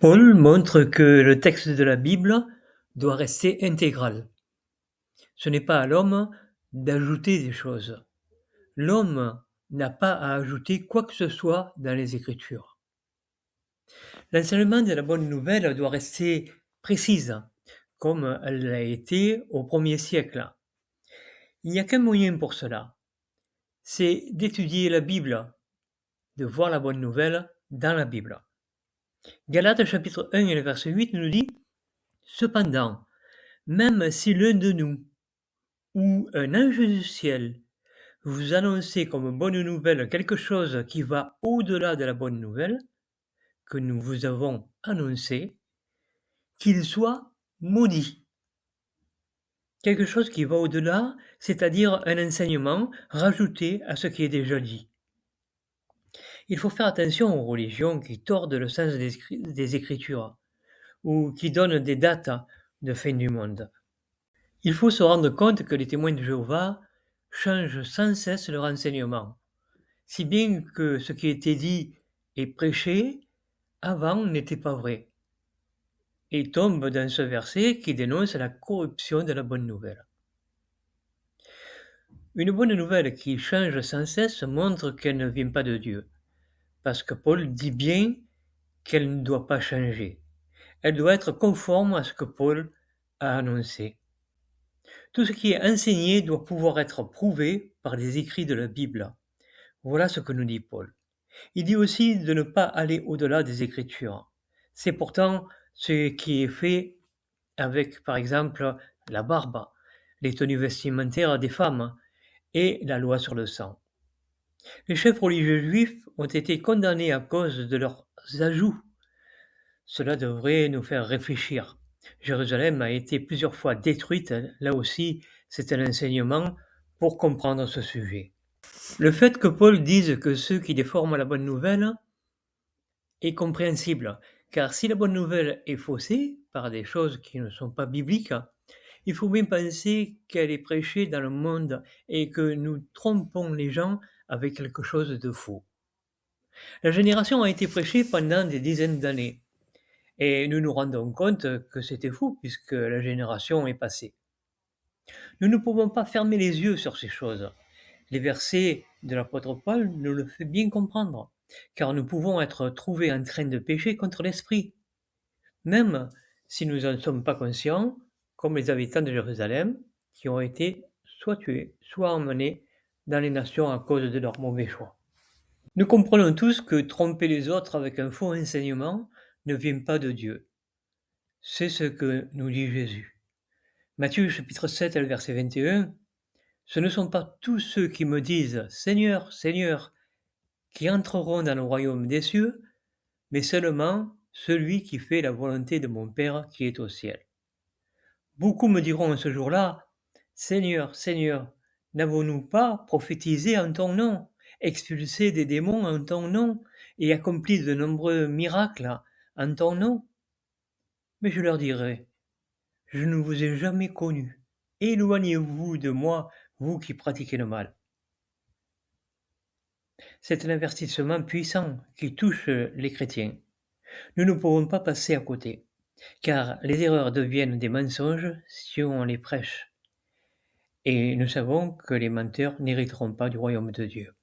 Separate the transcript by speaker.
Speaker 1: Paul montre que le texte de la Bible doit rester intégral. Ce n'est pas à l'homme d'ajouter des choses. L'homme n'a pas à ajouter quoi que ce soit dans les Écritures. L'enseignement de la bonne nouvelle doit rester précise, comme elle l'a été au 1er siècle. Il n'y a qu'un moyen pour cela, c'est d'étudier la Bible, de voir la bonne nouvelle dans la Bible. Galates chapitre 1 et le verset 8 nous dit « Cependant, même si l'un de nous ou un ange du ciel vous annoncez comme bonne nouvelle quelque chose qui va au-delà de la bonne nouvelle que nous vous avons annoncée, qu'il soit maudit. » Quelque chose qui va au-delà, c'est-à-dire un enseignement rajouté à ce qui est déjà dit. Il faut faire attention aux religions qui tordent le sens des Écritures ou qui donnent des dates de fin du monde. Il faut se rendre compte que les témoins de Jéhovah changent sans cesse leur enseignement, si bien que ce qui était dit et prêché avant n'était pas vrai, et tombe dans ce verset qui dénonce la corruption de la bonne nouvelle. Une bonne nouvelle qui change sans cesse montre qu'elle ne vient pas de Dieu, parce que Paul dit bien qu'elle ne doit pas changer. Elle doit être conforme à ce que Paul a annoncé. Tout ce qui est enseigné doit pouvoir être prouvé par les écrits de la Bible. Voilà ce que nous dit Paul. Il dit aussi de ne pas aller au-delà des Écritures. C'est pourtant ce qui est fait avec, par exemple, la barbe, les tenues vestimentaires des femmes et la loi sur le sang. Les chefs religieux juifs ont été condamnés à cause de leurs ajouts. Cela devrait nous faire réfléchir. Jérusalem a été plusieurs fois détruite, là aussi c'est un enseignement pour comprendre ce sujet. Le fait que Paul dise que ceux qui déforment la bonne nouvelle est compréhensible, car si la bonne nouvelle est faussée par des choses qui ne sont pas bibliques, il faut bien penser qu'elle est prêchée dans le monde et que nous trompons les gens avec quelque chose de faux. La génération a été prêchée pendant des dizaines d'années, et nous nous rendons compte que c'était faux puisque la génération est passée. Nous ne pouvons pas fermer les yeux sur ces choses. Les versets de l'apôtre Paul nous le font bien comprendre, car nous pouvons être trouvés en train de pécher contre l'esprit, même si nous n'en sommes pas conscients, comme les habitants de Jérusalem, qui ont été soit tués, soit emmenés dans les nations à cause de leur mauvais choix. Nous comprenons tous que tromper les autres avec un faux enseignement ne vient pas de Dieu. C'est ce que nous dit Jésus. Matthieu chapitre 7, le verset 21, « Ce ne sont pas tous ceux qui me disent « Seigneur, Seigneur » qui entreront dans le royaume des cieux, mais seulement celui qui fait la volonté de mon Père qui est au ciel. » Beaucoup me diront en ce jour-là, « Seigneur, Seigneur, n'avons-nous pas prophétisé en ton nom, expulsé des démons en ton nom et accompli de nombreux miracles en ton nom ?» Mais je leur dirai, « Je ne vous ai jamais connus. Éloignez-vous de moi, vous qui pratiquez le mal. » C'est un avertissement puissant qui touche les chrétiens. Nous ne pouvons pas passer à côté, car les erreurs deviennent des mensonges si on les prêche. Et nous savons que les menteurs n'hériteront pas du royaume de Dieu.